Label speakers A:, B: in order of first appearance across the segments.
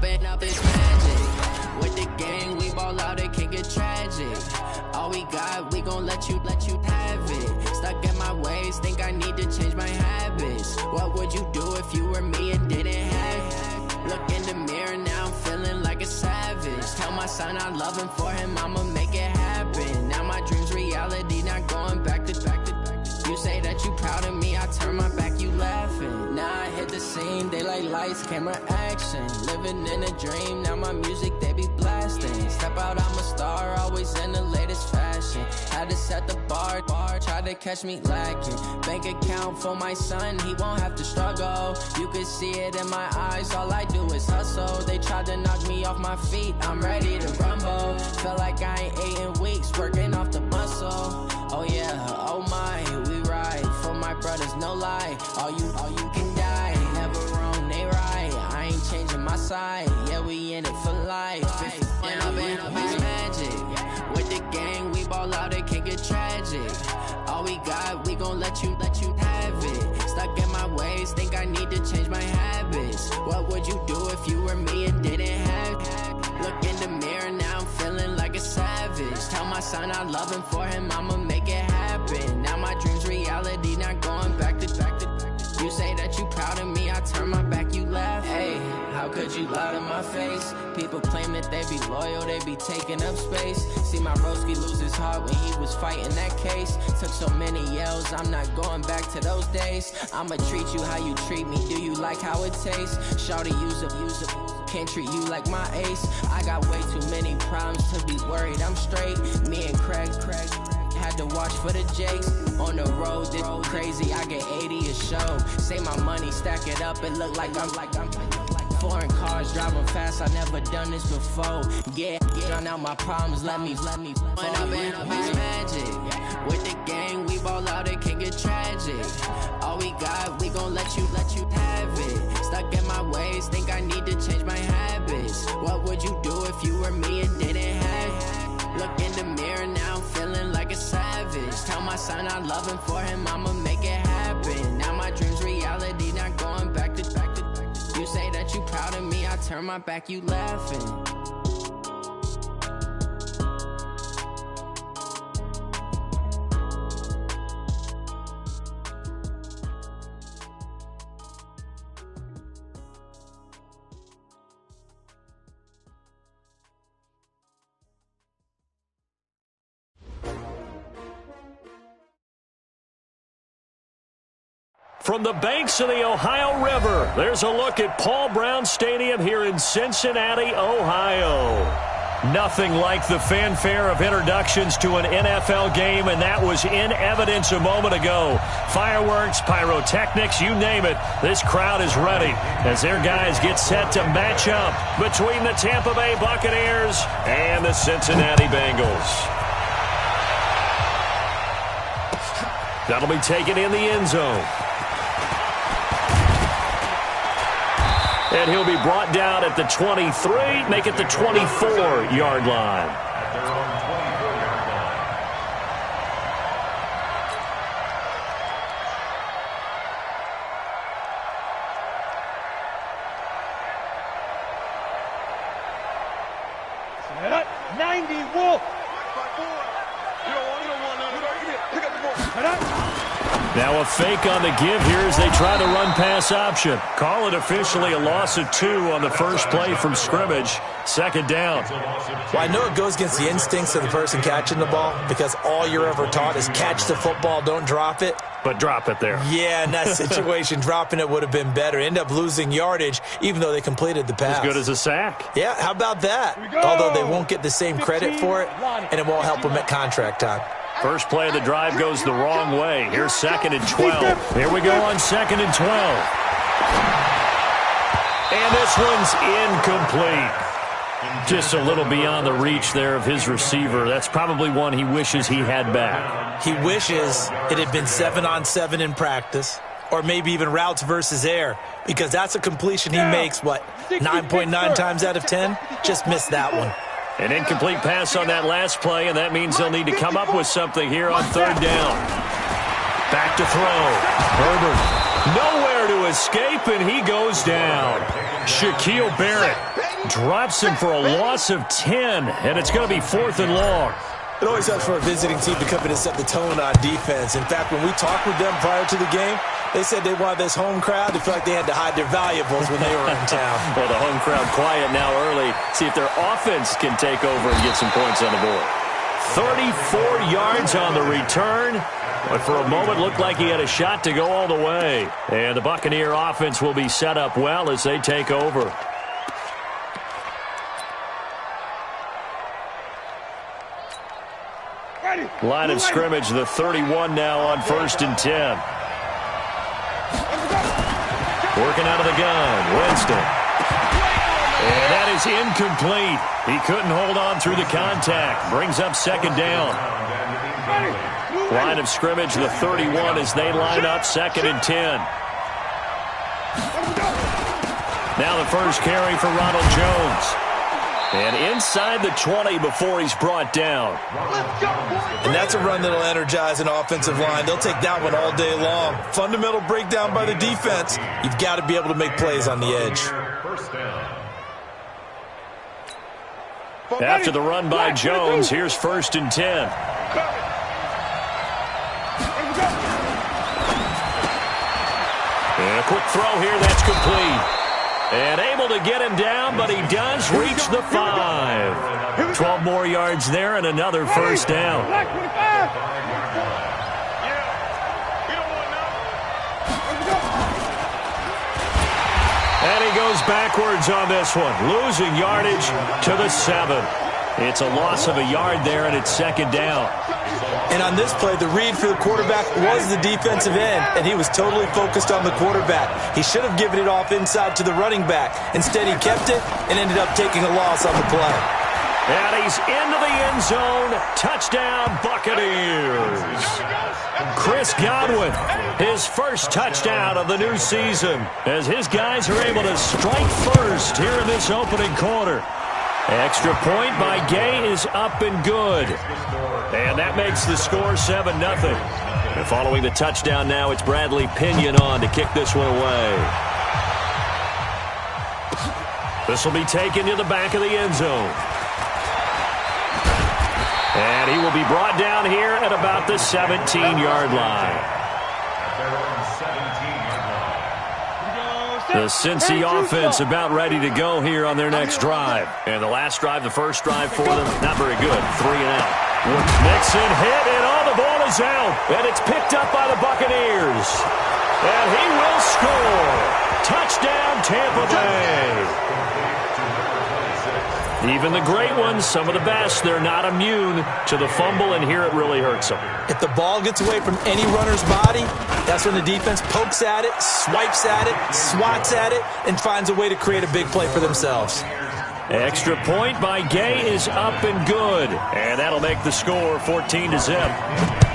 A: up is magic. With the gang, we ball out, it can get tragic. All we got, we gon' let you have it. Stuck in my ways, think I need to change my habits. What would you do if you were me and didn't have it? Look in the mirror, now I'm feeling like a savage. Tell my son I love him, for him I'ma make it happen. Now my dream's reality, not going back to. You say that you proud of me, I turn my back, you laughing. Now I hit the scene, they like lights, camera, action. Living in a dream, now my music, they be blasting. Step out, I'm a star, always in the latest fashion. Had to set the bar, try to catch me lacking. Bank account for my son, he won't have to struggle. You can see it in my eyes, all I do is hustle. They tried to knock me off my feet, I'm ready to rumble. Felt like I ain't ate in weeks, working off the muscle. Oh yeah, oh my, we ride for my brothers, no lie. All you can die, never wrong, they right. I ain't changing my side, yeah, we in it for life. Up is magic. With the gang, we ball out, it can get tragic. All we got, we gon' let you have it. Stuck in my ways, think I need to change my habits. What would you do if you were me and didn't have it? Look in the mirror, now I'm feeling like a savage. Tell my son I love him, for him I'ma make it happen. Now my dream's reality, not going back to. You say that you proud of me, I turn my back, you laugh. Hey, how could you lie to my face? People claim that they be loyal, they be taking up space. See my broski lose his heart when he was fighting that case. Took so many yells, I'm not going back to those days. I'ma treat you how you treat me, do you like how it tastes? Shawty, use it. Can't treat you like my ace. I got way too many problems to be worried, I'm straight. Me and Craig had to watch for the Jakes. On the road, this crazy, I get 80 a show. Say my money, stack it up, it look like I'm foreign cars, driving fast, I never done this before. Yeah, drown out my problems, let me fall. Up is magic. With the gang, we ball out, it can get tragic. All we got, we gon' let you have it. Stuck in my ways, think I need to change my habits. What would you do if you were me and didn't have it? Look in the mirror, now I'm feeling like a savage. Tell my son I love him, for him I'ma make it happen. Now my dream's reality, not going back to. You say that you proud of me, I turn my back, you laughing.
B: From the banks of the Ohio River, there's a look at Paul Brown Stadium here in Cincinnati, Ohio. Nothing like the fanfare of introductions to an NFL game, and that was in evidence a moment ago. Fireworks, pyrotechnics, you name it. This crowd is ready as their guys get set to match up between the Tampa Bay Buccaneers and the Cincinnati Bengals. That'll be taken in the end zone. And he'll be brought down at the 23, make it the 24-yard line. Now a fake on the give here as they try the run-pass option. Call it officially a loss of 2 on the first play from scrimmage. Second down.
C: Well, I know it goes against the instincts of the person catching the ball because all you're ever taught is catch the football, don't drop it.
B: But drop it there.
C: Yeah, in that situation, dropping it would have been better. End up losing yardage, even though they completed the pass.
B: As good as a sack.
C: Yeah, how about that? Although they won't get the same credit for it, and it won't help them at contract time.
B: First play of the drive goes the wrong way. Here's 2nd and 12. Here we go on 2nd and 12. And this one's incomplete. Just a little beyond the reach there of his receiver. That's probably one he wishes he had back.
C: He wishes it had been 7-on-7 in practice, or maybe even routes versus air, because that's a completion he makes, 9.9 times out of 10? Just missed that one.
B: An incomplete pass on that last play, and that means they'll need to come up with something here on 3rd down. Back to throw. Herbert Nowhere to escape, and he goes down. Shaquille Barrett drops him for a loss of 10, and it's going to be 4th and long.
C: It always helps for a visiting team to come in and set the tone on defense. In fact, when we talked with them prior to the game, they said they wanted this home crowd to feel like they had to hide their valuables when they were in town.
B: Well, the home crowd quiet now early. See if their offense can take over and get some points on the board. 34 yards on the return. But for a moment, looked like he had a shot to go all the way. And the Buccaneer offense will be set up well as they take over. Line of scrimmage, the 31 now on 1st and 10. Working out of the gun, Winston. And that is incomplete. He couldn't hold on through the contact. Brings up 2nd down. Line of scrimmage, the 31 as they line up 2nd and 10. Now the first carry for Ronald Jones. And inside the 20 before he's brought down.
C: And that's a run that'll energize an offensive line. They'll take that one all day long. Fundamental breakdown by the defense. You've got to be able to make plays on the edge.
B: After the run by Jones, here's 1st and 10. And a quick throw here, that's complete. And able to get him down, but he does reach the 5. 12 more yards there and another 1st down. And he goes backwards on this one, losing yardage to the 7. It's a loss of a yard there, and it's 2nd down.
C: And on this play, the read for the quarterback was the defensive end, and he was totally focused on the quarterback. He should have given it off inside to the running back. Instead, he kept it and ended up taking a loss on the play.
B: And he's into the end zone. Touchdown, Buccaneers. Chris Godwin, his first touchdown of the new season, as his guys are able to strike first here in this opening quarter. Extra point by Gay is up and good. And that makes the score 7-0. And following the touchdown now, it's Bradley Pinion on to kick this one away. This will be taken to the back of the end zone. And he will be brought down here at about the 17-yard line. The Cincy offense about ready to go here on their next drive. And the last drive, the first drive for them, not very good. 3 and out. Mixon hit, and all the ball is out. And it's picked up by the Buccaneers. And he will score. Touchdown, Tampa Bay. Even the great ones, some of the best, they're not immune to the fumble, and here it really hurts them.
C: If the ball gets away from any runner's body, that's when the defense pokes at it, swipes at it, swats at it, and finds a way to create a big play for themselves.
B: Extra point by Gay is up and good. And that'll make the score 14-0.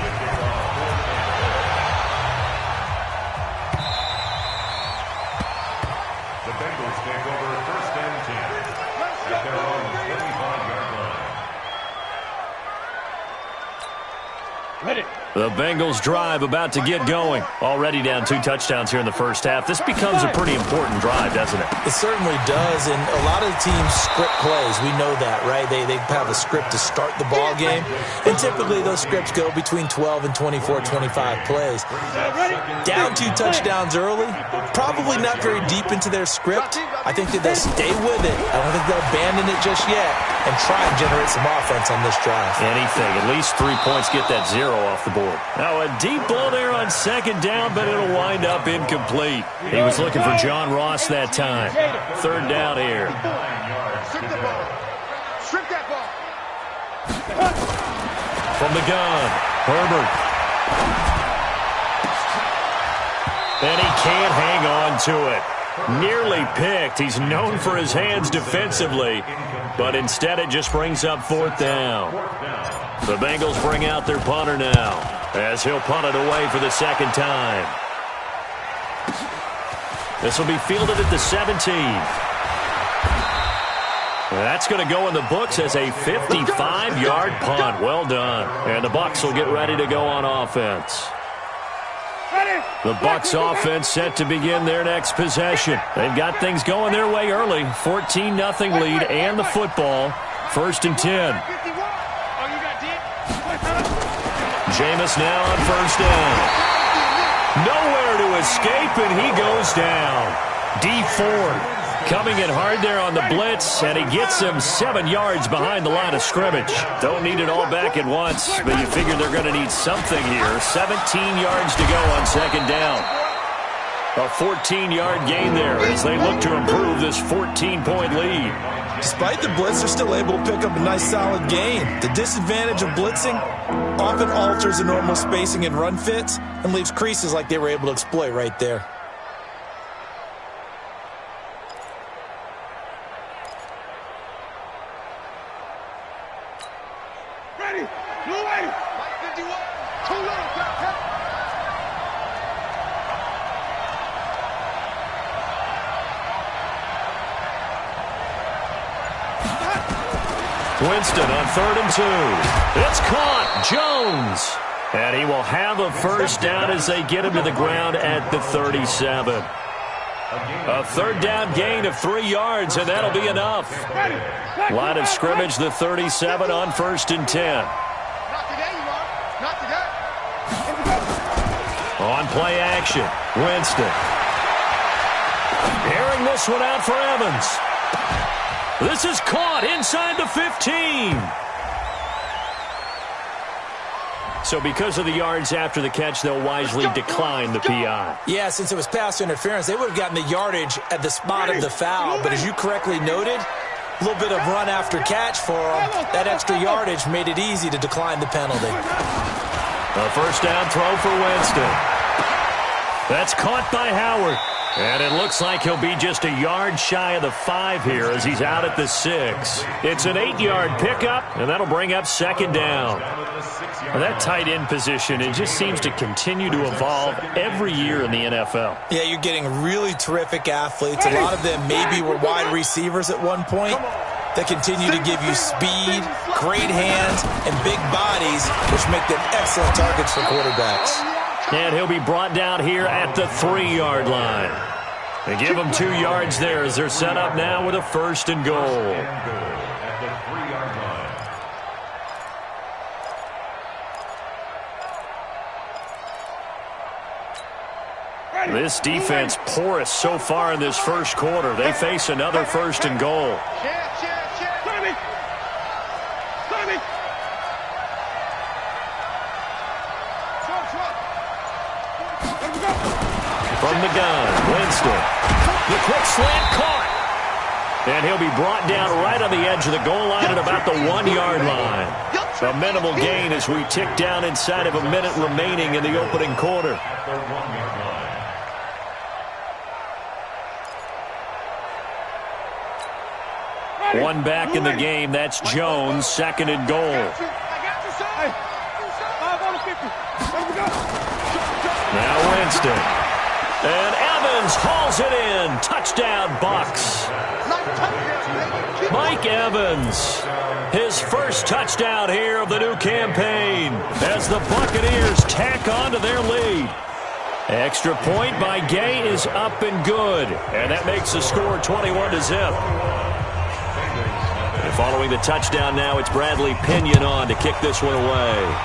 B: The Bengals drive about to get going. Already down 2 touchdowns here in the first half. This becomes a pretty important drive, doesn't it?
C: It certainly does, and a lot of the teams script plays. We know that, right? They have a script to start the ball game, and typically those scripts go between 12 and 24, 25 plays. Down 2 touchdowns early, probably not very deep into their script. I think that they'll stay with it. I don't think they'll abandon it just yet and try and generate some offense on this drive.
B: Anything. At least 3 points, get that 0 off the board. Now a deep ball there on 2nd down, but it'll wind up incomplete. He was looking for John Ross that time. 3rd down here. From the gun, Herbert. And he can't hang on to it. Nearly picked. He's known for his hands defensively, but instead it just brings up 4th down. The Bengals bring out their punter now, as he'll punt it away for the 2nd time. This will be fielded at the 17. That's going to go in the books as a 55-yard punt. Well done. And the Bucs will get ready to go on offense. The Bucs offense set to begin their next possession. They've got things going their way early. 14-0 lead and the football. 1st and 10. Jameis now on 1st down. Nowhere to escape, and he goes down. D Ford coming in hard there on the blitz, and he gets him 7 yards behind the line of scrimmage. Don't need it all back at once, but you figure they're going to need something here. 17 yards to go on 2nd down. A 14-yard gain there as they look to improve this 14-point lead.
C: Despite the blitz, they're still able to pick up a nice solid gain. The disadvantage of blitzing often alters the normal spacing and run fits and leaves creases like they were able to exploit right there.
B: Winston on 3rd and 2. It's caught. Jones. And he will have a 1st down as they get him to the ground at the 37. A 3rd down gain of 3 yards, and that'll be enough. Line of scrimmage, the 37 on 1st and 10. On play action, Winston. Airing this one out for Evans. This is caught inside the 15. So because of the yards after the catch, they'll wisely decline the PI.
C: Yeah, since it was pass interference, they would have gotten the yardage at the spot of the foul. But as you correctly noted, a little bit of run after catch for them. That extra yardage made it easy to decline the penalty.
B: A 1st down throw for Winston. That's caught by Howard. And it looks like he'll be just a yard shy of the 5 here as he's out at the 6. It's an 8-yard pickup, and that'll bring up 2nd down. Well, that tight end position, it just seems to continue to evolve every year in the NFL.
C: Yeah, you're getting really terrific athletes. A lot of them maybe were wide receivers at one point that continue to give you speed, great hands, and big bodies, which make them excellent targets for quarterbacks.
B: And he'll be brought down here at the 3-yard line. They give him 2 yards there as they're set up now with a 1st and goal. This defense porous so far in this 1st quarter. They face another 1st and goal. From the gun, Winston. The quick slant caught. And he'll be brought down right on the edge of the goal line at about the 1-yard line. A minimal gain as we tick down inside of a minute remaining in the opening quarter. One back in the game. That's Jones, 2nd and goal. Now Winston. And Evans hauls it in. Touchdown, Bucs. Mike Evans. His 1st touchdown here of the new campaign as the Buccaneers tack on to their lead. Extra point by Gay is up and good. And that makes the score 21-0. And following the touchdown now, it's Bradley Pinion on to kick this one away.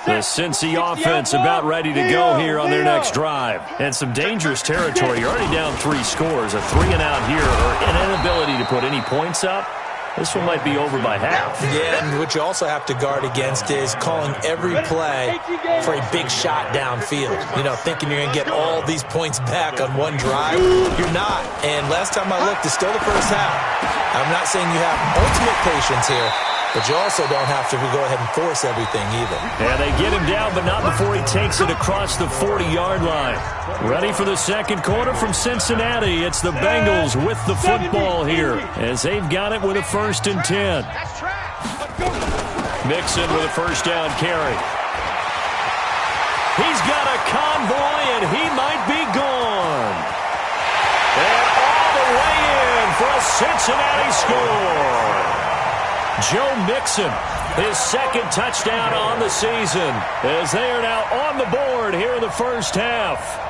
B: The Cincy offense about ready to go here on their next drive. And some dangerous territory. You're already down 3 scores. A 3-and-out here or an inability to put any points up. This one might be over by half.
C: Yeah, and what you also have to guard against is calling every play for a big shot downfield. You know, thinking you're going to get all these points back on one drive. You're not. And last time I looked, it's still the 1st half. I'm not saying you have ultimate patience here, but you also don't have to go ahead and force everything either.
B: And they get him down, but not before he takes it across the 40-yard line. Ready for the 2nd quarter from Cincinnati. It's the Bengals with the football here as they've got it with a 1st and 10. Mixon with a 1st down carry. He's got a convoy, and he might be gone. And all the Cincinnati score. Joe Mixon, his second touchdown on the season, as they are now on the board here in the first half.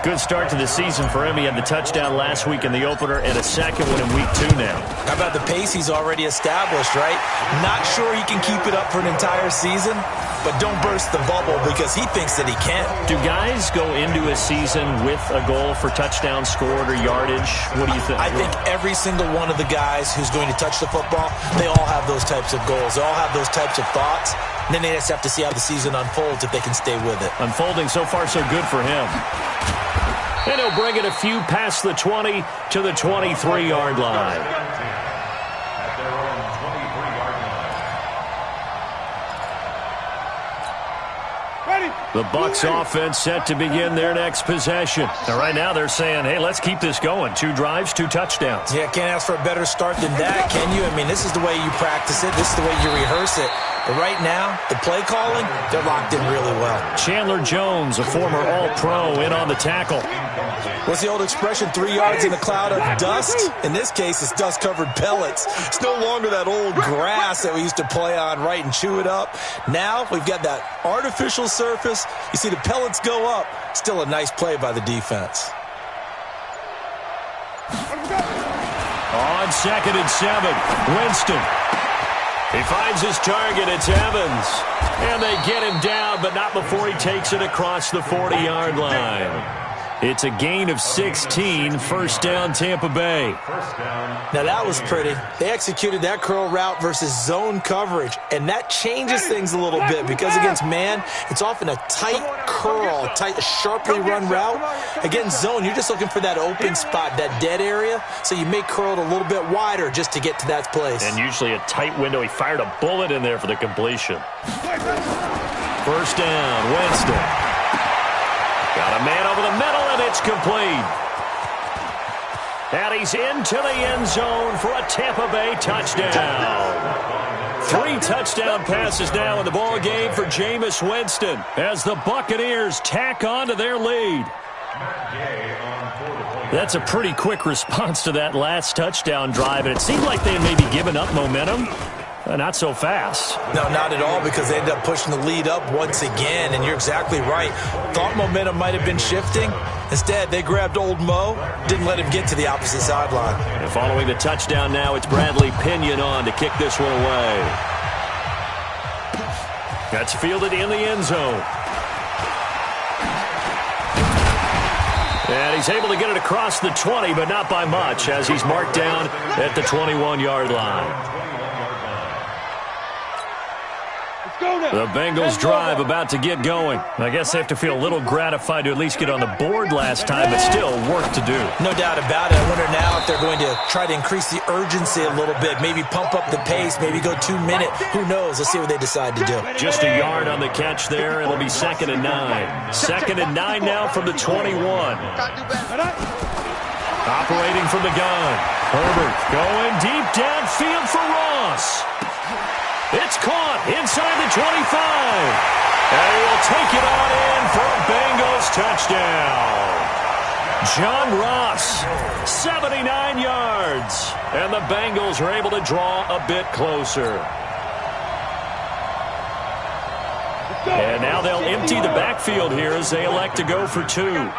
B: Good start to the season for him. He had the touchdown last week in the opener and a second one in week 2 now.
C: How about the pace he's already established, right? Not sure he can keep it up for an entire season, but don't burst the bubble because he thinks that he can.
B: Do guys go into a season with a goal for touchdown scored or yardage? What do you think?
C: I think every single one of the guys who's going to touch the football, they all have those types of goals. They all have those types of thoughts. And then they just have to see how the season unfolds if they can stay with it.
B: Unfolding so far so good for him. And he'll bring it a few past the 20 to the 23-yard line. The Bucs offense set to begin their next possession. Now, right now they're saying, hey, let's keep this going. 2 drives, 2 touchdowns.
C: Yeah, can't ask for a better start than that, can you? I mean, this is the way you practice it. This is the way you rehearse it. But right now, the play calling, they're locked in really well.
B: Chandler Jones, a former All-Pro, in on the tackle.
C: What's the old expression, 3 yards in a cloud of dust? In this case, it's dust-covered pellets. It's no longer that old grass that we used to play on, right, and chew it up. Now we've got that artificial surface. You see the pellets go up. Still a nice play by the defense.
B: On 2nd and 7, Winston. He finds his target. It's Evans. And they get him down, but not before he takes it across the 40-yard line. It's a gain of 16, first down Tampa Bay.
C: Now that was pretty. They executed that curl route versus zone coverage, and that changes things a little bit because against man, it's often a tight curl, tight, sharply run route. Against zone, you're just looking for that open spot, that dead area, so you may curl it a little bit wider just to get to that place.
B: And usually a tight window. He fired a bullet in there for the completion. First down, Winston. Got a man over the middle, and it's complete. And he's into the end zone for a Tampa Bay touchdown. 3 touchdown passes now in the ball game for Jameis Winston as the Buccaneers tack on to their lead. That's a pretty quick response to that last touchdown drive, and it seemed like they may be giving up momentum. Not so fast.
C: No, not at all, because they ended up pushing the lead up once again, and you're exactly right. Thought momentum might have been shifting. Instead, they grabbed old Mo, didn't let him get to the opposite sideline.
B: And following the touchdown now, it's Bradley Pinion on to kick this one away. That's fielded in the end zone. And he's able to get it across the 20, but not by much, as he's marked down at the 21-yard line. The Bengals drive about to get going. I guess they have to feel a little gratified to at least get on the board last time, but still work to do.
C: No doubt about it. I wonder now if they're going to try to increase the urgency a little bit, maybe pump up the pace, maybe go 2 minute. Who knows? Let's see what they decide to do.
B: Just a yard on the catch there. It'll be 2nd and 9. 2nd and 9 now from the 21. Operating from the gun. Herbert going deep downfield for Ross. It's caught inside the 25. And he will take it on in for a Bengals touchdown. John Ross, 79 yards. And the Bengals are able to draw a bit closer. And now they'll empty the backfield here as they elect to go for 2.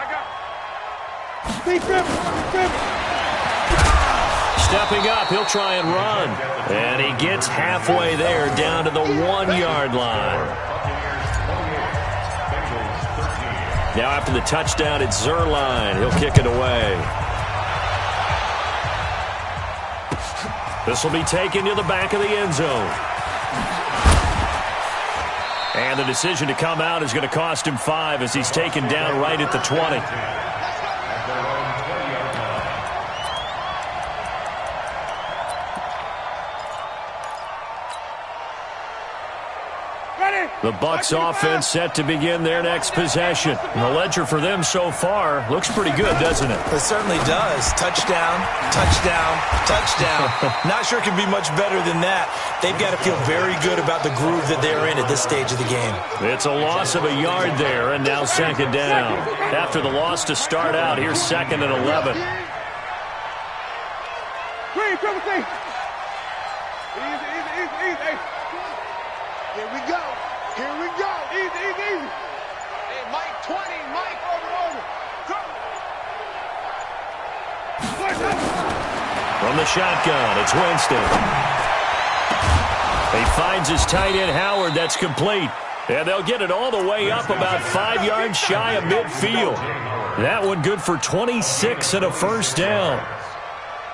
B: Stepping up, he'll try and run. And he gets halfway there, down to the 1-yard line. Now after the touchdown, it's Zerline. He'll kick it away. This will be taken to the back of the end zone. And the decision to come out is going to cost him 5 as he's taken down right at the 20. The Bucs offense set to begin their next possession. And the ledger for them so far looks pretty good, doesn't it?
C: It certainly does. Touchdown, touchdown, touchdown. Not sure it can be much better than that. They've got to feel very good about the groove that they're in at this stage of the game.
B: It's a loss of a yard there, and now 2nd down. After the loss to start out, here's 2nd and 11.
D: Green, triple C. Easy, easy, easy, easy. Here we go. Here we go. Easy, easy, easy. Hey, Mike 20, Mike, over.
B: From the shotgun, it's Winston. He finds his tight end, Howard. That's complete. And they'll get it all the way up about 5 yards shy of midfield. That one good for 26 and a first down.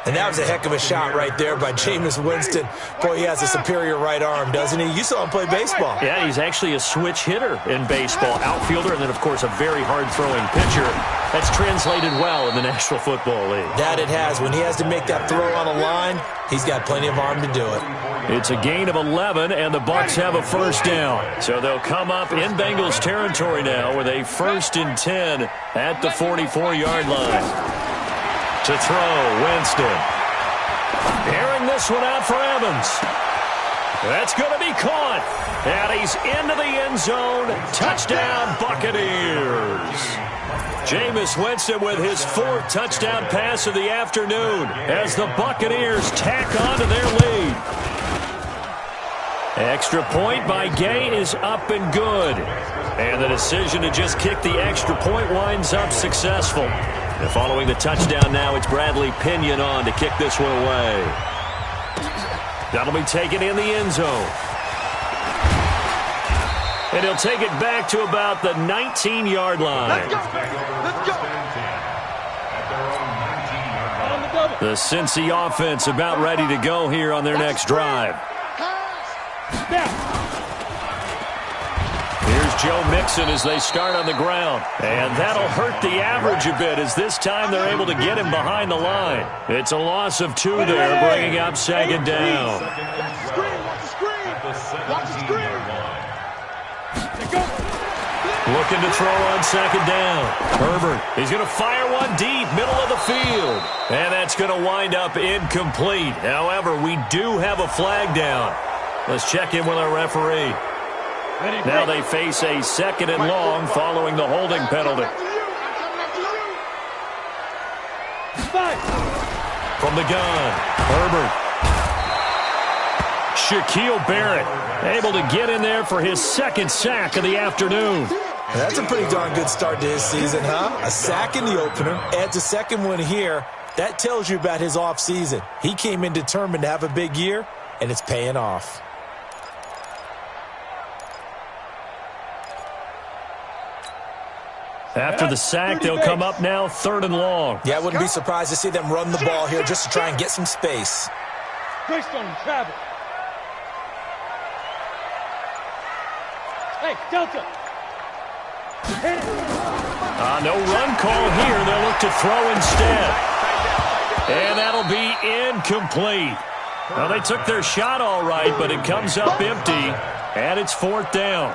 C: And that was a heck of a shot right there by Jameis Winston. Boy, he has a superior right arm, doesn't he? You saw him play baseball.
B: Yeah, he's actually a switch hitter in baseball. Outfielder, and then, of course, a very hard-throwing pitcher. That's translated well in the National Football League.
C: That it has. When he has to make that throw on a line, he's got plenty of arm to do it.
B: It's a gain of 11, and the Bucs have a first down. So they'll come up in Bengals territory now with a 1st and 10 at the 44-yard line. To throw, Winston. Airing this one out for Evans. That's going to be caught. And he's into the end zone. Touchdown, Buccaneers. Jameis Winston with his 4th touchdown pass of the afternoon as the Buccaneers tack on to their lead. Extra point by Gay is up and good. And the decision to just kick the extra point winds up successful. And following the touchdown now, it's Bradley Pinion on to kick this one away. That'll be taken in the end zone. And he'll take it back to about the 19-yard line.
D: Let's go.
B: The Cincy offense about ready to go here on their next drive. Here's Joe Mixon as they start on the ground. And that'll hurt the average a bit as this time they're able to get him behind the line. It's a loss of 2 there, bringing up 2nd down. Looking to throw on 2nd down. Herbert, he's going to fire one deep, middle of the field. And that's going to wind up incomplete. However, we do have a flag down. Let's check in with our referee. Now they face a 2nd and long following the holding penalty. From the gun, Herbert. Shaquille Barrett able to get in there for his 2nd sack of the afternoon.
C: That's a pretty darn good start to his season, huh? A sack in the opener, adds a 2nd one here. That tells you about his offseason. He came in determined to have a big year, and it's paying off.
B: After the sack, they'll come up now 3rd and long.
C: Yeah, I wouldn't be surprised to see them run the ball here just to try and get some space.
D: Greystone, travel. Hey, Delta.
B: No run call here. They'll look to throw instead. And that'll be incomplete. Well, they took their shot all right, but it comes up empty, and it's 4th down.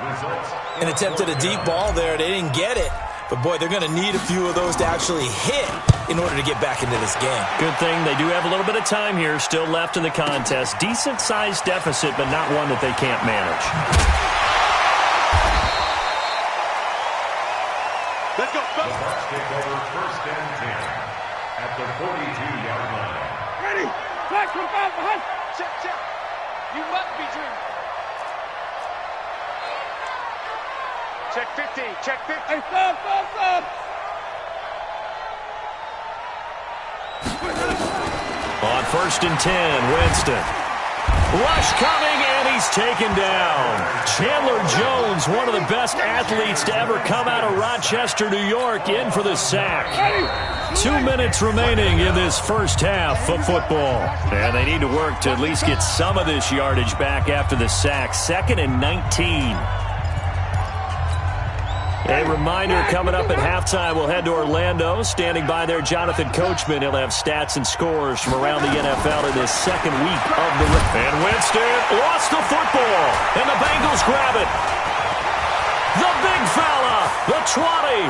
C: An attempt at a deep ball there. They didn't get it. But, boy, they're going to need a few of those to actually hit in order to get back into this game.
B: Good thing they do have a little bit of time here still left in the contest. Decent-sized deficit, but not one that they can't manage.
D: Let's go.
E: Take over 1st and 10 at the 42-yard line.
D: Ready. Back from behind. Check. You must be dreaming. Check 50. Hey, stop.
B: On 1st and 10, Winston. Rush coming, and he's taken down. Chandler Jones, one of the best athletes to ever come out of Rochester, New York, in for the sack. 2 minutes remaining in this first half of football. And they need to work to at least get some of this yardage back after the sack. 2nd and 19. A reminder coming up at halftime, we'll head to Orlando. Standing by there, Jonathan Coachman. He'll have stats and scores from around the NFL in this 2nd week of the race. And Winston lost the football, and the Bengals grab it. The big fella, the 20,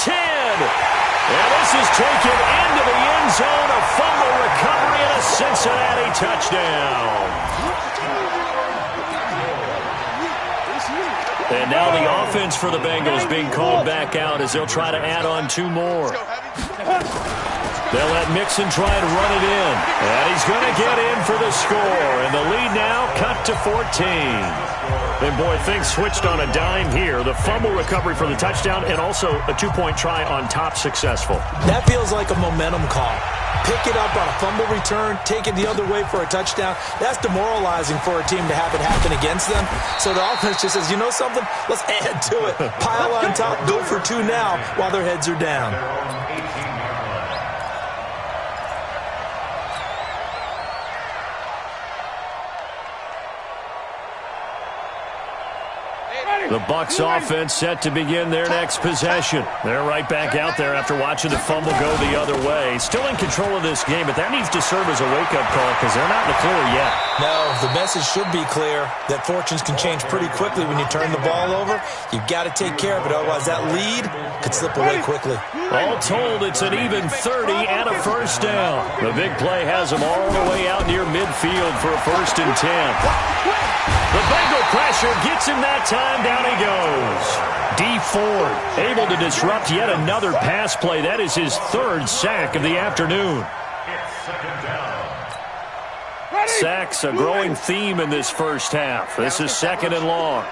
B: 10. And this is taken into the end zone. A fumble recovery and a Cincinnati touchdown. And now the offense for the Bengals being called back out as they'll try to add on 2 more. They'll let Mixon try to run it in. And he's going to get in for the score. And the lead now cut to 14. And, boy, things switched on a dime here. The fumble recovery for the touchdown and also a two-point try on top successful.
C: That feels like a momentum call. Pick it up on a fumble return, take it the other way for a touchdown. That's demoralizing for a team to have it happen against them. So the offense just says, you know something? Let's add to it. Pile on top, go for two now while their heads are down.
B: The Bucs offense set to begin their next possession. They're right back out there after watching the fumble go the other way. Still in control of this game, but that needs to serve as a wake-up call because they're not in the clear yet.
C: No, the message should be clear that fortunes can change pretty quickly when you turn the ball over. You've got to take care of it, otherwise that lead could slip away quickly.
B: All told, it's an even 30 and a first down. The big play has them all the way out near midfield for a 1st and 10. The Bengal pressure gets him that time. Down he goes. D. Ford able to disrupt yet another pass play. That is his 3rd sack of the afternoon. Sacks a growing theme in this first half. This is 2nd and long.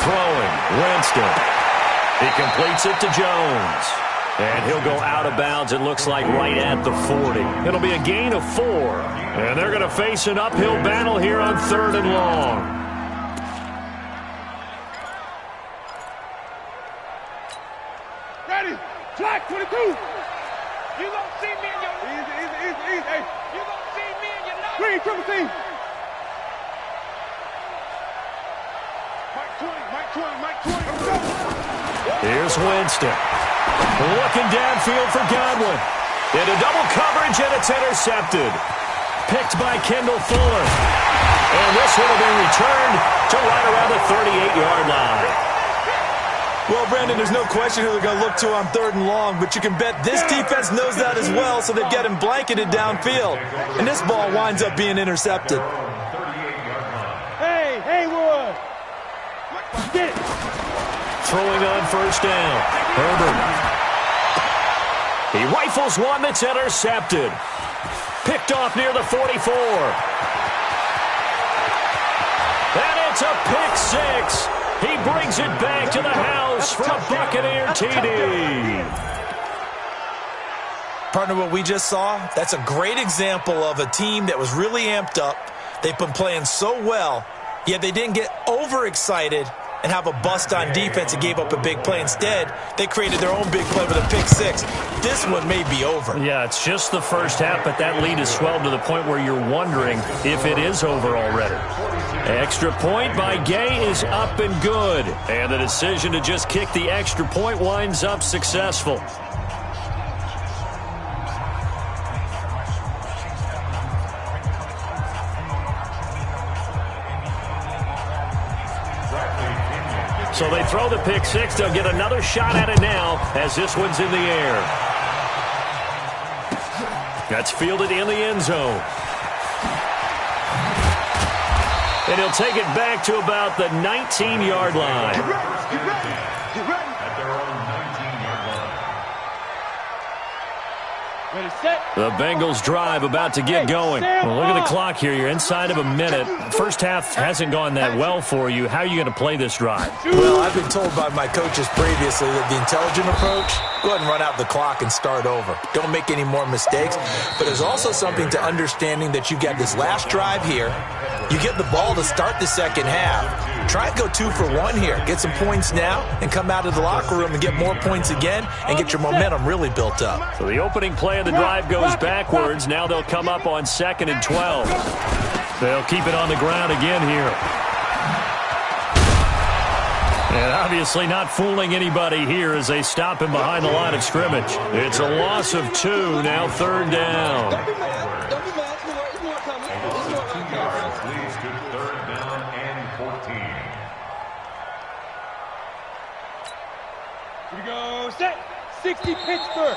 B: Throwing, Winston. He completes it to Jones. And he'll go out of bounds, it looks like, right at the 40. It'll be a gain of 4. And they're going to face an uphill battle here on 3rd and long.
D: Ready. Flag 22. You gonna see me in your... Easy. Hey. You gonna see me in your... Green, triple team. Mike 20.
B: Here's Winston. Looking downfield for Godwin. Into double coverage, and it's intercepted. Picked by Kendall Fuller. And this one will be returned to right around the 38-yard line.
C: Well, Brandon, there's no question who they're going to look to on 3rd and long, but you can bet this defense knows that as well, so they've got him blanketed downfield. And this ball winds up being intercepted.
D: Hey, Wood. Get it.
B: Throwing on 1st down. Herbert. He rifles one that's intercepted. Picked off near the 44. And it's a pick 6. He brings it back to the house for a Buccaneer TD.
C: Partner, what we just saw, that's a great example of a team that was really amped up. They've been playing so well, yet they didn't get overexcited and have a bust on defense and gave up a big play. Instead, they created their own big play with a pick 6. This one may be over.
B: Yeah, it's just the first half, but that lead has swelled to the point where you're wondering if it is over already. Extra point by Gay is up and good. And the decision to just kick the extra point winds up successful. So they throw the pick 6. They'll get another shot at it now as this one's in the air. That's fielded in the end zone. And he'll take it back to about the 19-yard line.
D: Get ready.
E: At their own 19-yard line.
D: Ready, set.
B: The Bengals drive about to get going. Well, look at the clock here. You're inside of a minute. First half hasn't gone that well for you. How are you going to play this drive?
C: Well, I've been told by my coaches previously that the intelligent approach, go ahead and run out the clock and start over. Don't make any more mistakes. But there's also something to understanding that you've got this last drive here. You get the ball to start the second half. Try and go 2 for 1 here. Get some points now and come out of the locker room and get more points again and get your momentum really built up.
B: So the opening play of the drive goes backwards. Now they'll come up on 2nd and 12. They'll keep it on the ground again here. And obviously not fooling anybody here as they stop him behind the line of scrimmage. It's a loss of 2, now 3rd down.
D: Don't be mad. It's more coming.
E: Leads to 3rd down and 14.
D: Here we go. Set. 60 Pittsburgh.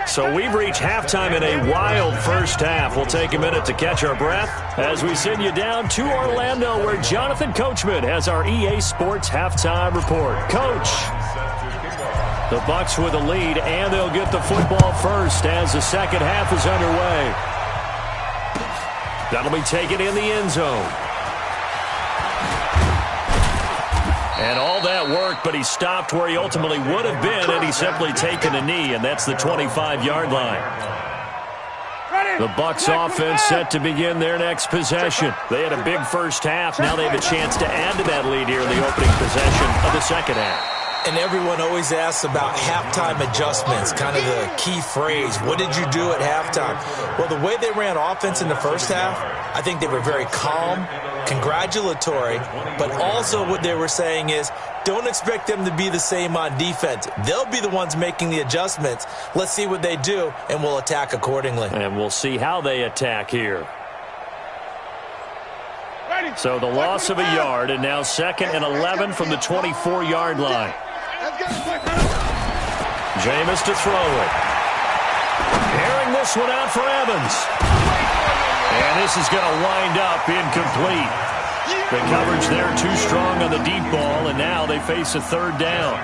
B: So we've reached halftime in a wild first half. We'll take a minute to catch our breath as we send you down to Orlando, where Jonathan Coachman has our EA Sports halftime report. Coach. The Bucs with a lead, and they'll get the football first as the second half is underway. That'll be taken in the end zone. And all that work, but he stopped where he ultimately would have been had he simply taken a knee, and that's the 25-yard line. The Bucs offense set to begin their next possession. They had a big first half. Now they have a chance to add to that lead here in the opening possession of the second half.
C: And everyone always asks about halftime adjustments, kind of the key phrase. What did you do at halftime? Well, the way they ran offense in the first half, I think they were very calm, congratulatory, but also what they were saying is don't expect them to be the same on defense. They'll be the ones making the adjustments. Let's see what they do, and we'll attack accordingly.
B: And we'll see how they attack here. So the loss of a yard, and now 2nd and 11 from the 24-yard line. Jameis to throw it. Airing this one out for Evans. And this is going to wind up incomplete. The coverage there too strong on the deep ball, and now they face a third down.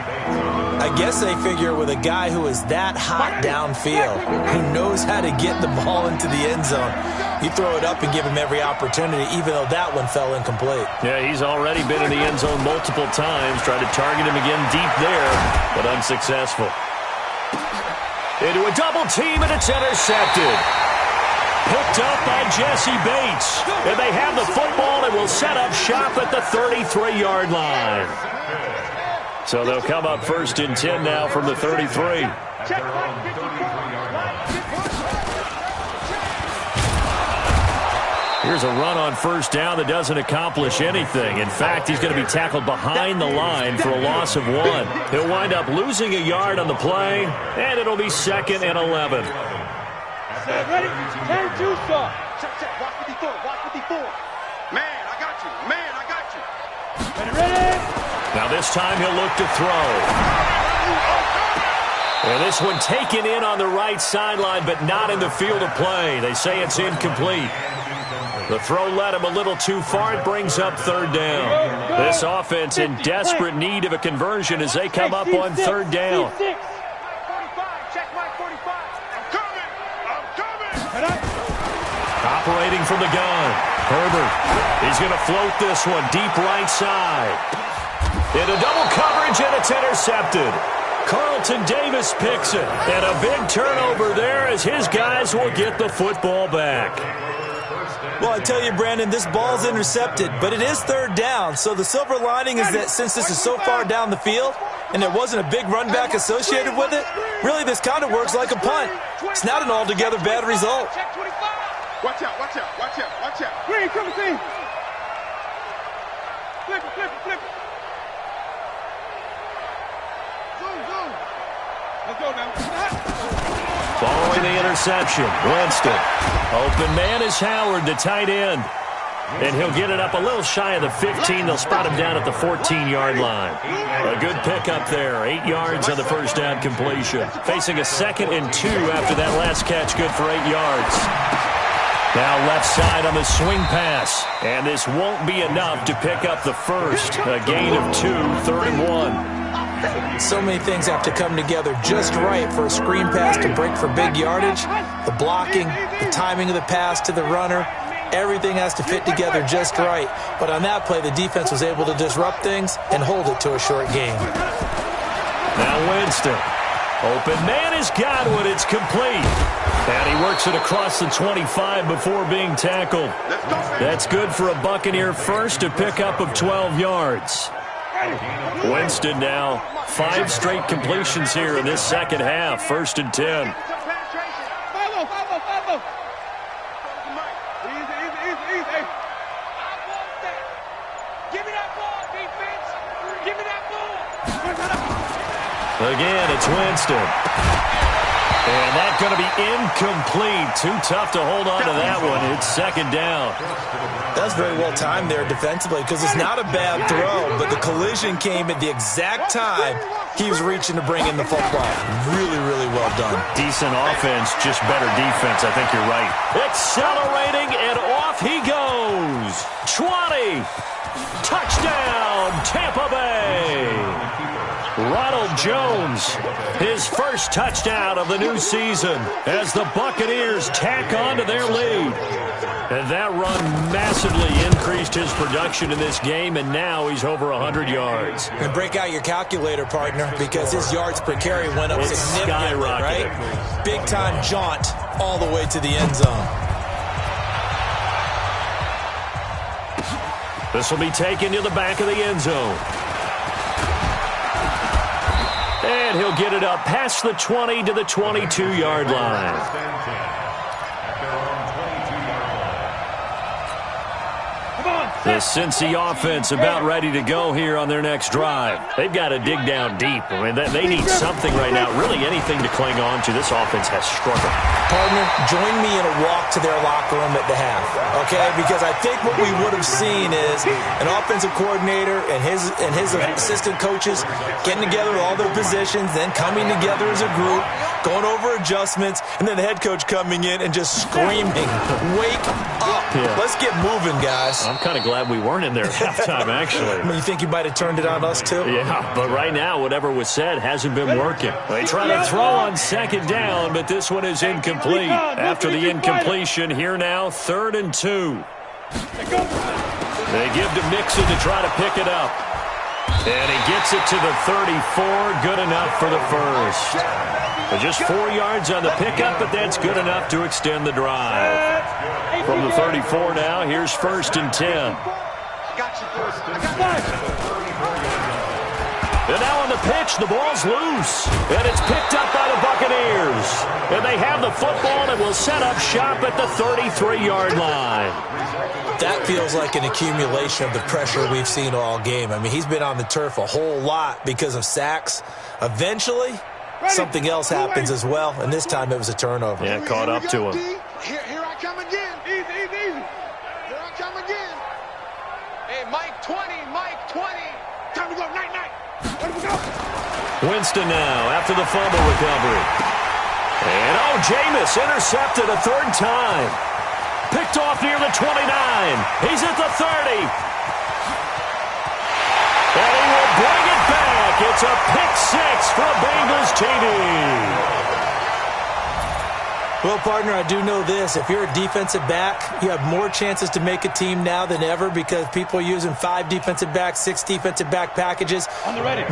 C: I guess they figure with a guy who is that hot downfield, who knows how to get the ball into the end zone, you throw it up and give him every opportunity, even though that one fell incomplete.
B: Yeah, he's already been in the end zone multiple times, tried to target him again deep there, but unsuccessful. Into a double team, and it's intercepted. Picked up by Jesse Bates. And they have the football and will set up shop at the 33-yard line. So they'll come up 1st and 10 now from the 33. Here's a run on 1st down that doesn't accomplish anything. In fact, he's going to be tackled behind the line for a loss of 1. He'll wind up losing a yard on the play, and it'll be 2nd and 11.
D: Ready? Turn 2, sir. Check. Watch 54. Watch 54. Man, I got you. Man, I got you. Ready?
B: Now this time he'll look to throw. And this one taken in on the right sideline, but not in the field of play. They say it's incomplete. The throw led him a little too far. It brings up 3rd down. This offense in desperate need of a conversion as they come up on 3rd down. Operating from the gun. Herbert. He's going to float this one deep right side. Into double coverage, and it's intercepted. Carlton Davis picks it. And a big turnover there as his guys will get the football back.
C: Well, I tell you, Brandon, this ball's intercepted, but it is 3rd down. So the silver lining is that since this is so far down the field and there wasn't a big run back associated with it, really this kind of works like a punt. It's not an altogether bad result.
D: Watch out, watch out, watch out, watch out. Green, come see. Flip it, flip it, flip it. Zoom. Let's go now.
B: Following the interception, Winston. Open man is Howard, the tight end. And he'll get it up a little shy of the 15. They'll spot him down at the 14-yard line. A good pickup there. 8 yards on the 1st down completion. Facing a 2nd and 2 after that last catch. Good for 8 yards. Now left side on the swing pass. And this won't be enough to pick up the first. A gain of 2, 3rd and 1.
C: So many things have to come together just right for a screen pass to break for big yardage. The blocking, the timing of the pass to the runner, everything has to fit together just right. But on that play, the defense was able to disrupt things and hold it to a short game.
B: Now Winston. Open man is Godwin. It's complete. And he works it across the 25 before being tackled. That's good for a Buccaneer first, a pickup of 12 yards. Winston now 5 straight completions here in this second half. 1st and 10. Again, it's Winston. And that's going to be incomplete. Too tough to hold on to that one. It's 2nd down.
C: That's very well timed there defensively because it's not a bad throw, but the collision came at the exact time he was reaching to bring in the football. Really, really well done.
B: Decent offense, just better defense. I think you're right. Accelerating, and off he goes. 20. Touchdown, Tampa Bay. Ronald Jones, his first touchdown of the new season as the Buccaneers tack on to their lead. And that run massively increased his production in this game, and now he's over 100 yards.
C: And break out your calculator, partner, because his yards per carry went up significantly, right? Big-time jaunt all the way to the end zone.
B: This will be taken to the back of the end zone. And he'll get it up past the 20 to the 22-yard line. The Cincy offense about ready to go here on their next drive. They've got to dig down deep. I mean, they need something right now, really anything to cling on to. This offense has struggled.
C: Partner, join me in a walk to their locker room at the half, okay? Because I think what we would have seen is an offensive coordinator and his assistant coaches getting together all their positions, then coming together as a group, going over adjustments, and then the head coach coming in and just screaming, "Wake up. Yeah. Let's get moving, guys."
B: I'm kind of glad we weren't in there at halftime, actually.
C: I mean, you think you might have turned it on us, too?
B: Yeah, but right now, whatever was said hasn't been working. They try to throw on second down, but this one is incomplete. After the incompletion, here now, 3rd and 2. They give to Mixon to try to pick it up. And he gets it to the 34, good enough for the first. But just 4 yards on the pickup, but that's good enough to extend the drive. From the 34 now, here's 1st and 10. And now on the pitch, the ball's loose. And it's picked up by the Buccaneers. And they have the football and will set up shop at the 33-yard line.
C: That feels like an accumulation of the pressure we've seen all game. I mean, he's been on the turf a whole lot because of sacks. Eventually, something else happens as well, and this time it was a turnover.
B: Yeah, caught up to him.
D: Here I come again. Easy. Here I come again. Hey, Mike 20. Time to go, night. Where do we go?
B: Winston now after the fumble recovery. And, Jameis intercepted a 3rd time. Picked off near the 29. He's at the 30. And he will bring it back. It's a pick 6 for Bengals TD.
C: Well, partner, I do know this. If you're a defensive back, you have more chances to make a team now than ever because people are using 5 defensive backs, 6 defensive back packages.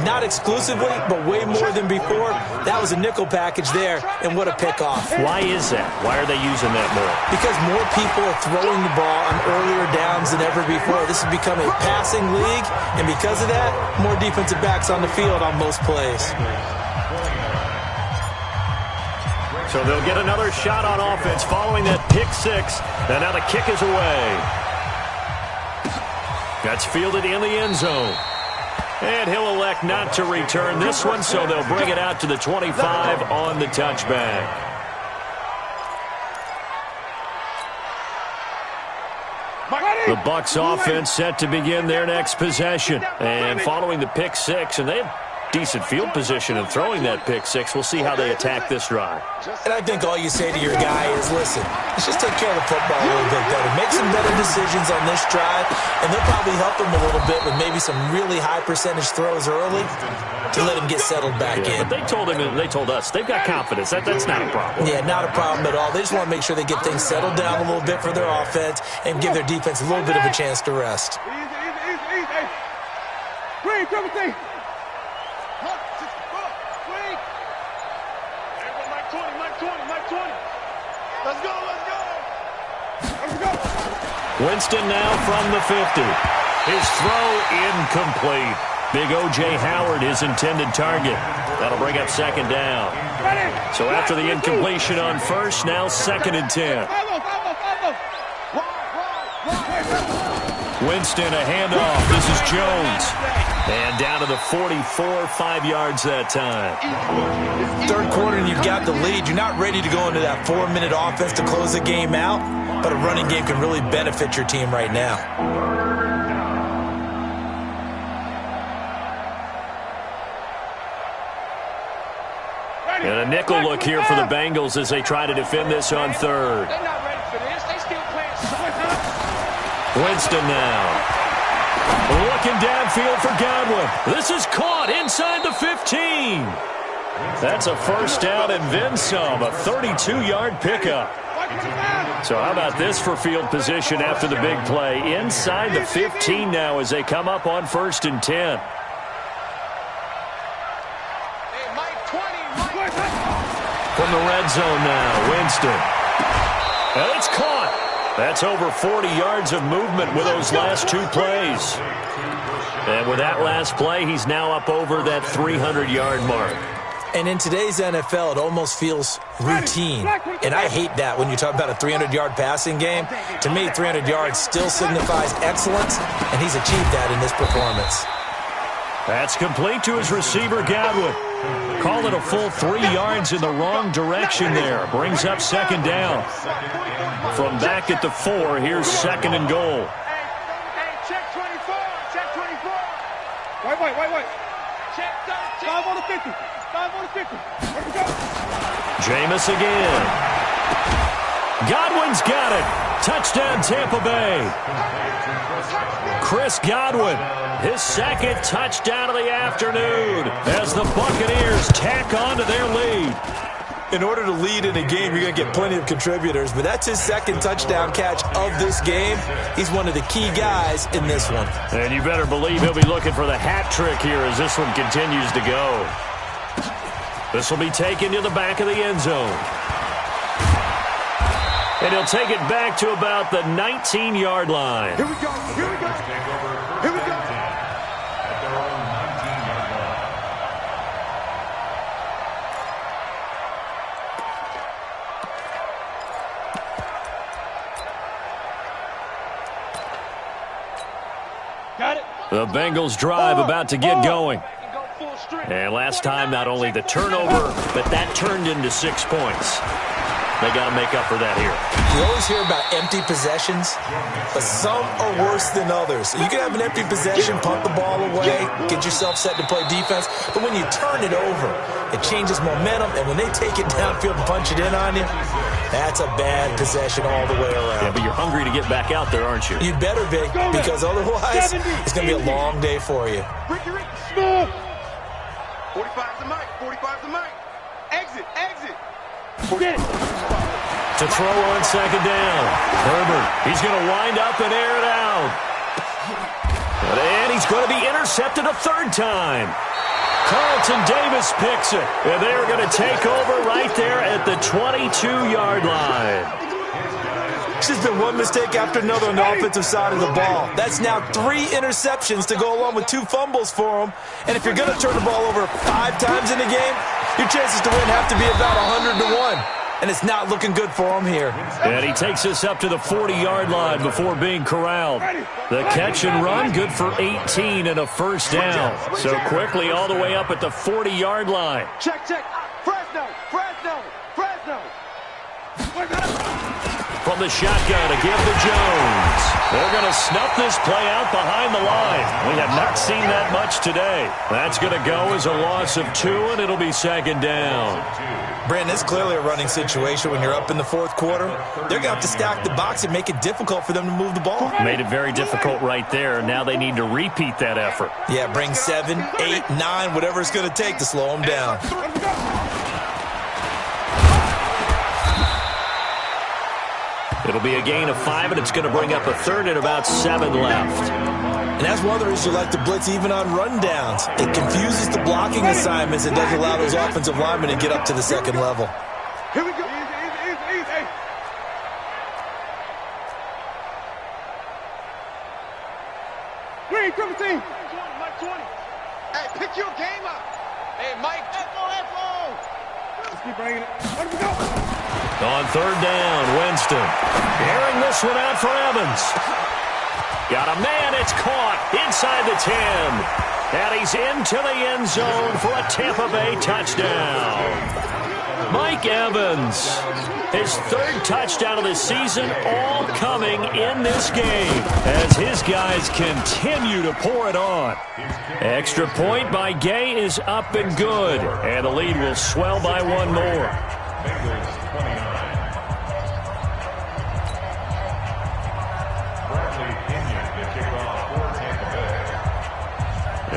C: Not exclusively, but way more than before. That was a nickel package there, and what a pickoff.
B: Why is that? Why are they using that more?
C: Because more people are throwing the ball on earlier downs than ever before. This has become a passing league, and because of that, more defensive backs on the field on most plays.
B: So they'll get another shot on offense following that pick 6. And now the kick is away. That's fielded in the end zone. And he'll elect not to return this one, so they'll bring it out to the 25 on the touchback. The Bucs offense set to begin their next possession. And following the pick 6, and they have decent field position and throwing that pick 6. We'll see how they attack this drive.
C: And I think all you say to your guy is, listen, let's just take care of the football a little bit better. Make some better decisions on this drive, and they'll probably help him a little bit with maybe some really high percentage throws early to let him get settled back in.
B: But they told him, and they told us, they've got confidence. That's not a problem.
C: Yeah, not a problem at all. They just want to make sure they get things settled down a little bit for their offense and give their defense a little bit of a chance to rest.
D: Easy. Green, triple T. Let's go.
B: Winston now from the 50. His throw incomplete. Big O.J. Howard, his intended target. That'll bring up 2nd down. So after the incompletion on 1st, now 2nd and 10. Winston, a handoff. This is Jones. And down to the 44, 5 yards that time.
C: 3rd quarter and you've got the lead. You're not ready to go into that 4-minute offense to close the game out, but a running game can really benefit your team right now.
B: And a nickel look here for the Bengals as they try to defend this on 3rd.
D: They're not ready for this. They still playing.
B: Winston now. Looking downfield for Godwin. This is caught inside the 15. That's a first down and then some, a 32-yard pickup. So how about this for field position after the big play? Inside the 15 now as they come up on 1st and 10. From the red zone now, Winston. And it's caught. That's over 40 yards of movement with those last 2 plays. And with that last play, he's now up over that 300-yard mark.
C: And in today's NFL, it almost feels routine. And I hate that when you talk about a 300-yard passing game. To me, 300 yards still signifies excellence, and he's achieved that in this performance.
B: That's complete to his receiver, Godwin. Call it a full 3 yards in the wrong direction there. Brings up 2nd down. From back at the 4, here's 2nd and goal.
D: Hey, check 24. Check 24. Wait. Check 13. 5 on the 50. 5 on the 50. Where we go?
B: Jameis again. Godwin's got it. Touchdown, Tampa Bay. Chris Godwin, his 2nd touchdown of the afternoon as the Buccaneers tack on to their lead.
C: In order to lead in a game, you're going to get plenty of contributors, but that's his 2nd touchdown catch of this game. He's one of the key guys in this one.
B: And you better believe he'll be looking for the hat trick here as this one continues to go. This will be taken to the back of the end zone. And he'll take it back to about the 19-yard line.
D: Here we go. Here we go. Here we go.
E: At their own 19-yard line.
D: Got it.
B: The Bengals drive about to get going. And last time, not only the turnover, but that turned into 6 points. They got to make up for that here.
C: You always hear about empty possessions, but some are worse than others. You can have an empty possession, punt the ball away, get yourself set to play defense, but when you turn it over, it changes momentum, and when they take it downfield and punch it in on you, that's a bad possession all the way around.
B: Yeah, but you're hungry to get back out there, aren't you?
C: You'd better be, because otherwise, it's going to be a long day for you.
D: 45's the mic. 45's the mic. Exit. Forget it.
B: To throw on 2nd down. Herbert, he's going to wind up and air it out. And he's going to be intercepted a 3rd time. Carlton Davis picks it. And they're going to take over right there at the 22-yard line.
C: It's just been one mistake after another on the offensive side of the ball. That's now 3 interceptions to go along with 2 fumbles for him. And if you're going to turn the ball over 5 times in a game, your chances to win have to be about 100-1. And it's not looking good for him here.
B: And he takes us up to the 40-yard line before being corralled. The catch and run, good for 18 and a 1st down. So quickly all the way up at the 40-yard line.
D: Check. Fresno.
B: From the shotgun to give to Jones. They're going to snuff this play out behind the line. We have not seen that much today. That's going to go as a loss of 2, and it'll be 2nd down.
C: Brandon, it's clearly a running situation when you're up in the 4th quarter. They're going to have to stack the box and make it difficult for them to move the ball.
B: Made it very difficult right there. Now they need to repeat that effort.
C: Yeah, bring 7, 8, 9, whatever it's going to take to slow them down.
B: It'll be a gain of 5, and it's going to bring up a 3rd and about 7 left.
C: And that's one of the reasons you like to blitz even on rundowns. It confuses the blocking assignments. It doesn't allow those offensive linemen to get up to the 2nd level.
D: Here we go. Easy. Green, triple team. Mike 20. Hey, pick your game up. Hey, Mike. Let's keep bringing it. Where do we go?
B: On 3rd down, Winston. Airing this one out for Evans. Got a man, it's caught inside the 10. And he's into the end zone for a Tampa Bay touchdown. Mike Evans, his 3rd touchdown of the season, all coming in this game as his guys continue to pour it on. Extra point by Gay is up and good, and the lead will swell by 1 more.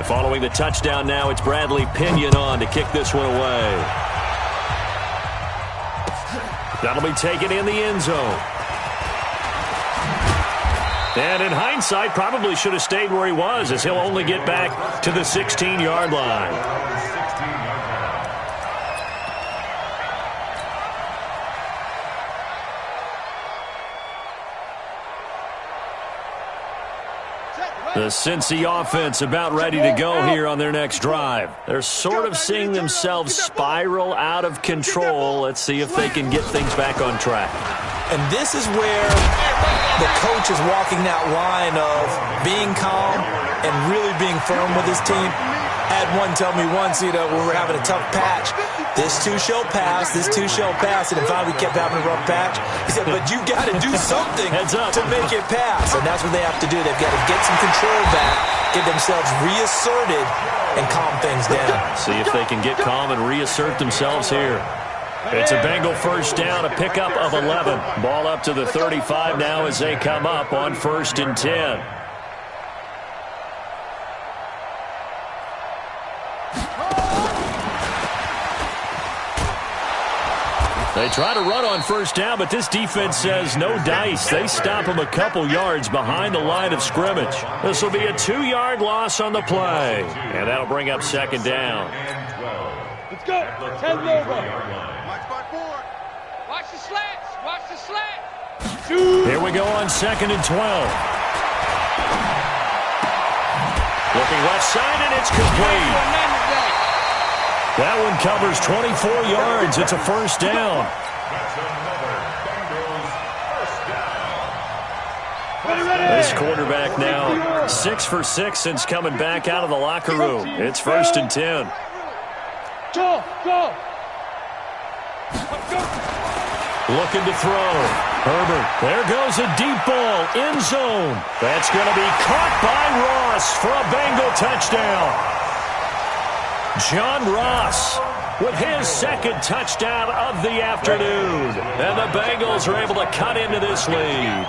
B: Following the touchdown now, it's Bradley Pinion on to kick this one away. That'll be taken in the end zone. And in hindsight, probably should have stayed where he was, as he'll only get back to the 16-yard line. The Cincy offense about ready to go here on their next drive. They're sort of seeing themselves spiral out of control. Let's see if they can get things back on track.
C: And this is where the coach is walking that line of being calm and really being firm with his team. I had one tell me once, when we were having a tough patch, this too shall pass, this too shall pass, and then finally we kept having a rough patch. He said, but you got to do something to make it pass, and that's what they have to do. They've got to get some control back, get themselves reasserted, and calm things down.
B: See if they can get calm and reassert themselves here. It's a Bengal first down, a pickup of 11. Ball up to the 35 now as they come up on 1st and 10. They try to run on first down, but this defense says no dice. They stop them a couple yards behind the line of scrimmage. This will be a 2-yard loss on the play, and that'll bring up 2nd down.
D: Let's go. 10 over. Watch the slants. Watch the slants.
B: Here we go on 2nd and 12. Looking left side, and it's complete. That one covers 24 yards. It's a first down. This quarterback now 6 for 6 since coming back out of the locker room. It's 1st and 10.
D: Go.
B: Looking to throw. Herbert. There goes a deep ball. End zone. That's going to be caught by Ross for a Bengal touchdown. John Ross with his 2nd touchdown of the afternoon. And the Bengals are able to cut into this lead.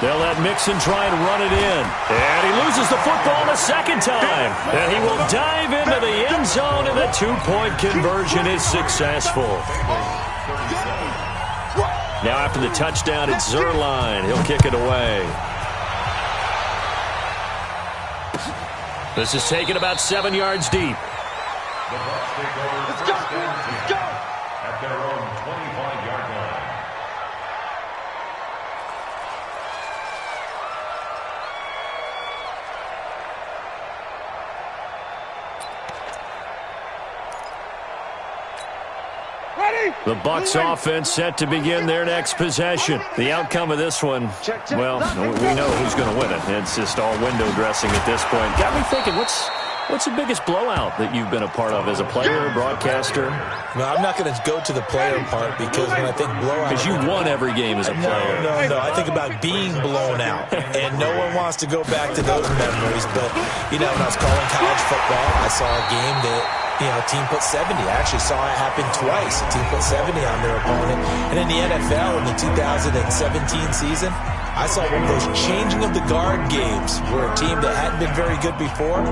B: They'll let Mixon try and run it in. And he loses the football a 2nd time. And he will dive into the end zone, and the 2-point conversion is successful. Now after the touchdown, it's Zerline. He'll kick it away. This is taken about 7 yards deep.
D: Let's go.
E: At their own 25-yard line.
B: The Bucs offense set to begin their next possession. The outcome of this one, well, we know who's going to win it. It's just all window dressing at this point. Got me thinking, what's the biggest blowout that you've been a part of as a player, broadcaster?
C: No, I'm not going to go to the player part, because when I think blowout...
B: Because you won every game as a player.
C: No. I think about being blown out. And no one wants to go back to those memories. But, when I was calling college football, I saw a game that... a team put 70. I actually saw it happen twice. A team put 70 on their opponent. And in the NFL, in the 2017 season, I saw one of those changing of the guard games where a team that hadn't been very good before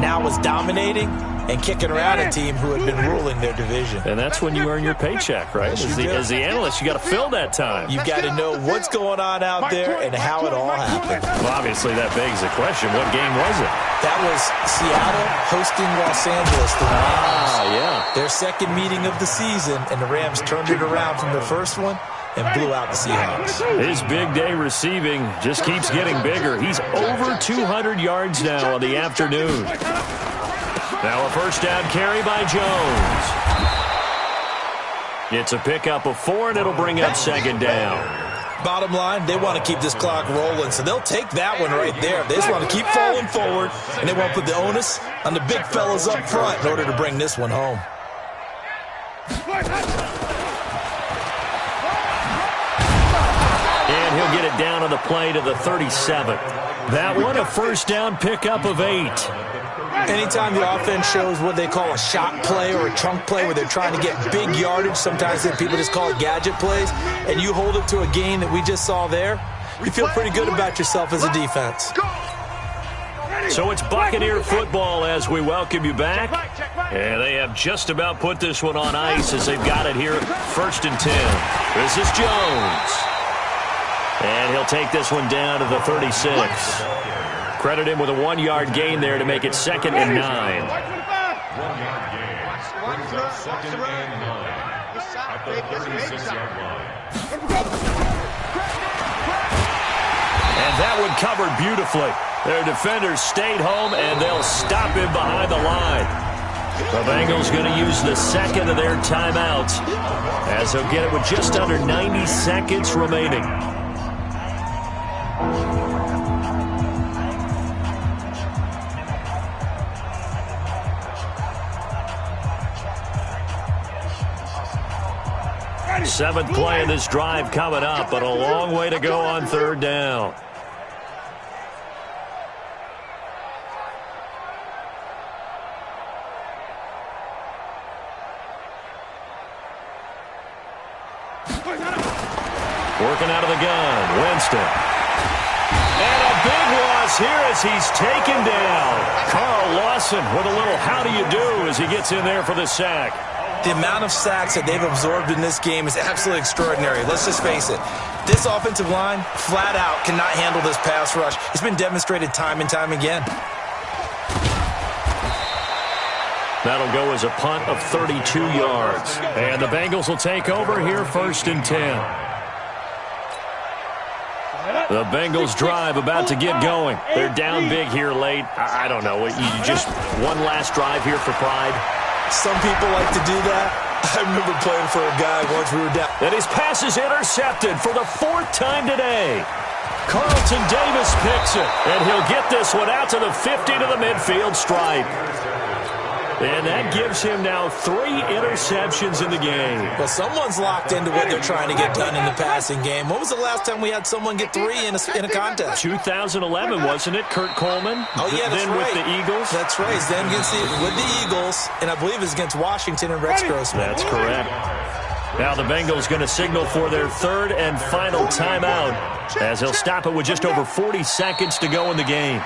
C: now was dominating and kicking around a team who had been ruling their division.
B: And that's when you earn your paycheck, right? As the analyst, you got to fill that time.
C: You've got to know what's going on out there and how it all happened.
B: Well, obviously, that begs the question, what game was it?
C: That was Seattle hosting Los Angeles.
B: Yeah.
C: Their 2nd meeting of the season, and the Rams turned it around from the first one and blew out the Seahawks.
B: His big day receiving just keeps getting bigger. He's over 200 yards now on the afternoon. Now a first down carry by Jones. It's a pickup of 4, and it'll bring up 2nd down.
C: Bottom line, they want to keep this clock rolling, so they'll take that one right there. They just want to keep falling forward, and they want to put the onus on the big fellas up front in order to bring this one home.
B: And he'll get it down on the play to the 37. That one, a first down pickup of 8.
C: Anytime the offense shows what they call a shot play or a chunk play where they're trying to get big yardage, sometimes people just call it gadget plays, and you hold it to a gain that we just saw there, you feel pretty good about yourself as a defense.
B: So it's Buccaneer football as we welcome you back. And they have just about put this one on ice as they've got it here 1st and 10. This is Jones. And he'll take this one down to the 36. Credit him with a 1-yard gain there to make it 2nd and 9.
E: 1-yard gain. Brings up 2nd and 9 at the 36-yard line.
B: And that one covered beautifully. Their defenders stayed home, and they'll stop him behind the line. The Bengals going to use the 2nd of their timeouts as they'll get it with just under 90 seconds remaining. Seventh play of this drive coming up, but a long way to go on 3rd down. Working out of the gun, Winston. And a big loss here as he's taken down. Carl Lawson with a little how do you do as he gets in there for the sack.
C: The amount of sacks that they've absorbed in this game is absolutely extraordinary. Let's just face it. This offensive line, flat out, cannot handle this pass rush. It's been demonstrated time and time again.
B: That'll go as a punt of 32 yards. And the Bengals will take over here 1st and 10. The Bengals drive about to get going. They're down big here late. I don't know. You just one last drive here for pride.
C: Some people like to do that. I remember playing for a guy once we were down.
B: And his pass is intercepted for the 4th time today. Carlton Davis picks it. And he'll get this one out to the 50 to the midfield stripe. And that gives him now 3 interceptions in the game.
C: Well, someone's locked into what they're trying to get done in the passing game. When was the last time we had someone get 3 in a contest?
B: 2011, wasn't it? Kurt Coleman?
C: Oh, yeah, that's
B: then
C: right.
B: with the Eagles?
C: That's right. Then with the Eagles, and I believe it's against Washington and Rex Grossman.
B: That's correct. Now the Bengals going to signal for their 3rd and final timeout as they'll stop it with just over 40 seconds to go in the game.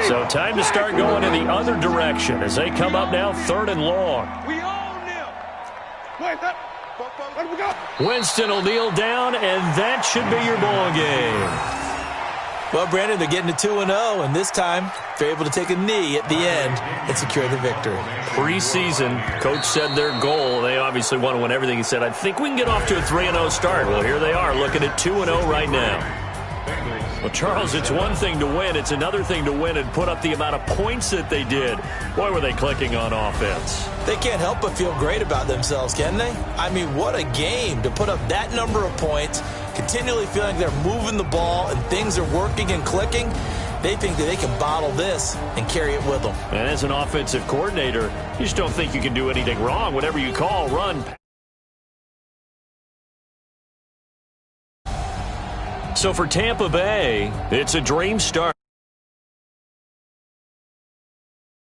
B: So time to start going in the other direction as they come up now 3rd and long.
D: We own them. Wait up. Let we go.
B: Winston will kneel down, and that should be your ball game.
C: Well, Brandon, they're getting to 2-0, and this time they're able to take a knee at the end and secure the victory.
B: Preseason, coach said their goal, they obviously want to win everything. He said, I think we can get off to a 3-0 start. Well, here they are looking at 2-0 right now. Well, Charles, it's one thing to win. It's another thing to win and put up the amount of points that they did. Boy, were they clicking on offense.
C: They can't help but feel great about themselves, can they? I mean, what a game to put up that number of points, continually feeling they're moving the ball and things are working and clicking. They think that they can bottle this and carry it with them.
B: And as an offensive coordinator, you just don't think you can do anything wrong. Whatever you call, run. So for Tampa Bay, it's a dream start.